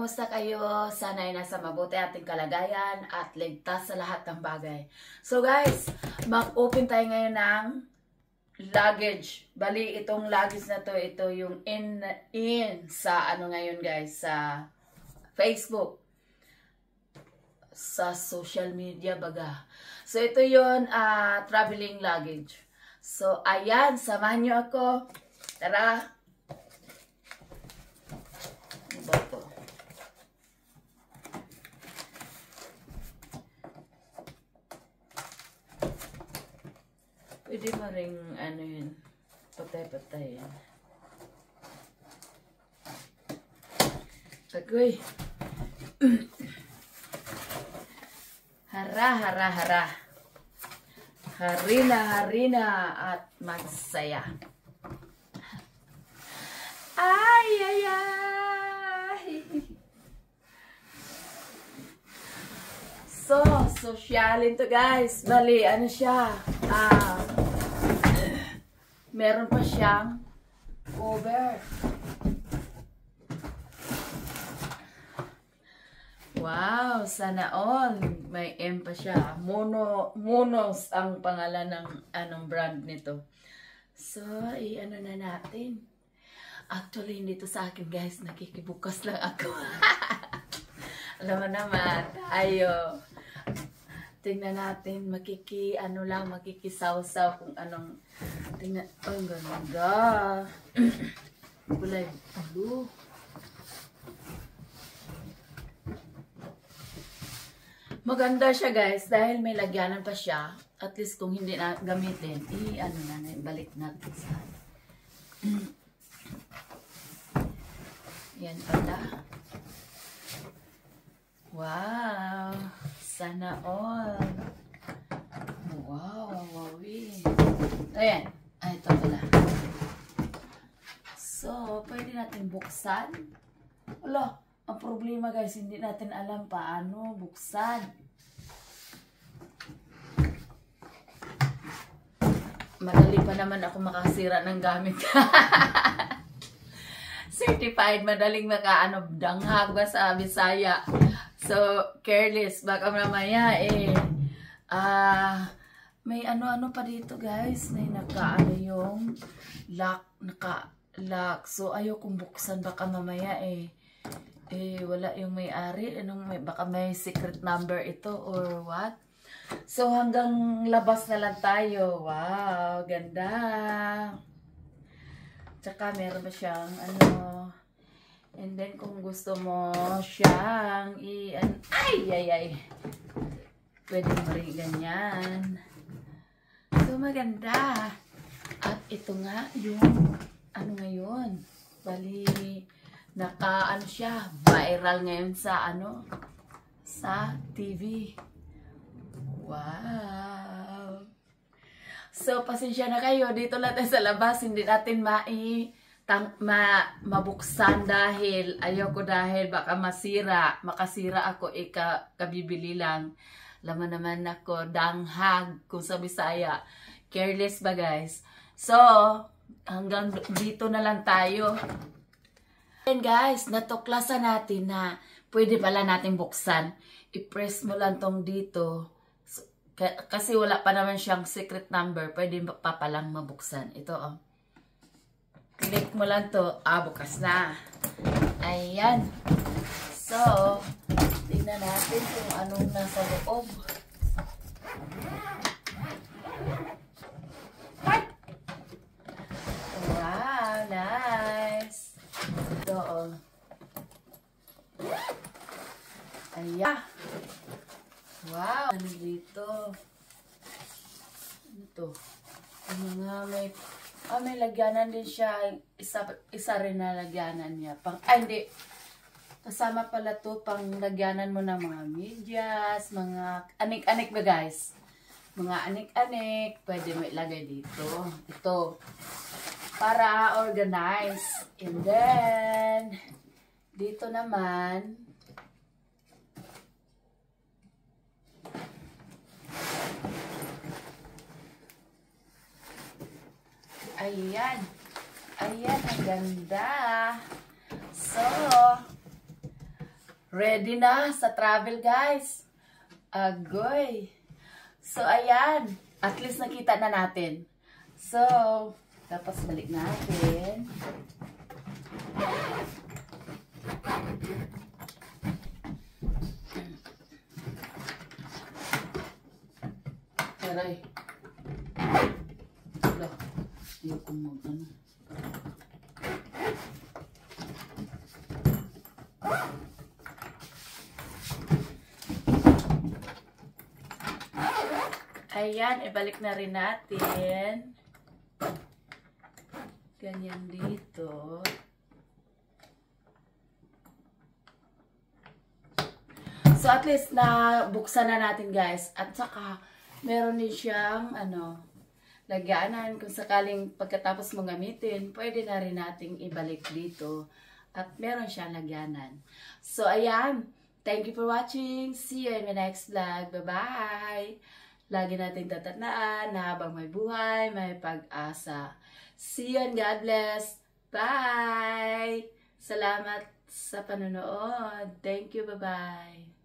Kumusta kayo? Sana ay nasa mabuti ating kalagayan at ligtas sa lahat ng bagay. So guys, mag-open tayo ngayon ng luggage. Bali, itong luggage na to, ito yung in sa ano ngayon guys, sa Facebook. Sa social media baga. So ito yung traveling luggage. So ayan, samahan nyo ako. Tara! Ano ba ito? Pwede mo rin, ano yun, patay-patay yan. Tagoy. Hara, hara, hara. Harina, harina at magsaya. Ay, ay, ay. So, sosyalin to guys. Bali, ano siya? Meron pa siyang cover. Wow, sana all. May M pa siya. Monos ang pangalan ng anong brand nito. So, ano na natin. Actually, hindi to sa akin guys. Nakikibukas lang ako. Alam mo naman, tayo. Tingnan natin, makikisaw-saw kung anong, tingnan, oh, ang ganda. Kulay blue. Maganda siya guys, dahil may lagyanan pa siya. At least kung hindi na gamitin, balik natin sa yan pala. Wow! Sana all. Wow, wawi. Ayan. Ay, ito pala. So, pwede natin buksan. Wala, ang problema guys, hindi natin alam paano buksan. Madali pa naman ako makasira ng gamit. Certified, madaling danghag ba sa Bisaya. So, careless. Baka mamaya may ano-ano pa dito guys. May yung naka-lock. So, ayokong buksan. Baka mamaya wala yung may-ari. Baka may secret number ito or what. So, hanggang labas na lang tayo. Wow, ganda. Tsaka meron ba siyang and then kung gusto mo siyang ay, pwede mo rin ganyan. So maganda. At ito nga yung ngayon, bali siya, viral ngayon sa sa TV. Wow. So, pasensya na kayo. Dito lang tayo sa labas. Hindi natin mabuksan dahil baka makasira ako kabibili lang. Laman naman ako, danghag kung sa Bisaya. Careless ba guys? So, hanggang dito na lang tayo. And guys, natuklasan natin na pwede pala natin buksan. I-press mo lang tong dito. Kasi wala pa naman siyang secret number, pwede pa palang mabuksan. Ito click mo lang to, bukas na. Ayan. So, tingnan natin kung anong nasa loob. Wow, nice. Ito Ayan. Wow! Ano dito? Ano to? May lagyanan din siya. Isa rin na lagyanan niya. Hindi. Kasama pala to pang lagyanan mo ng mga medyas, mga anik-anik ba guys? Mga anik-anik. Pwede mo ilagay dito. Ito. Para organize. And then, dito naman, ayan. Ayan, ang ganda. So, Ready na sa travel, guys. Agoy. So, ayan. At least nakita na natin. So, tapos balik natin. Aray. Wala. Hindi ko mag-ano. Ayan, ibalik na rin natin. Ganyan dito. So, at least na buksan na natin, guys. At saka, meron din siyang, lagyanan. Kung sakaling pagkatapos mong gamitin, pwede na rin nating ibalik dito. At meron siyang lagyanan. So, ayan. Thank you for watching. See you in my next vlog. Bye-bye! Lagi natin tatandaan na habang may buhay, may pag-asa. See you and God bless. Bye! Salamat sa panonood. Thank you. Bye-bye.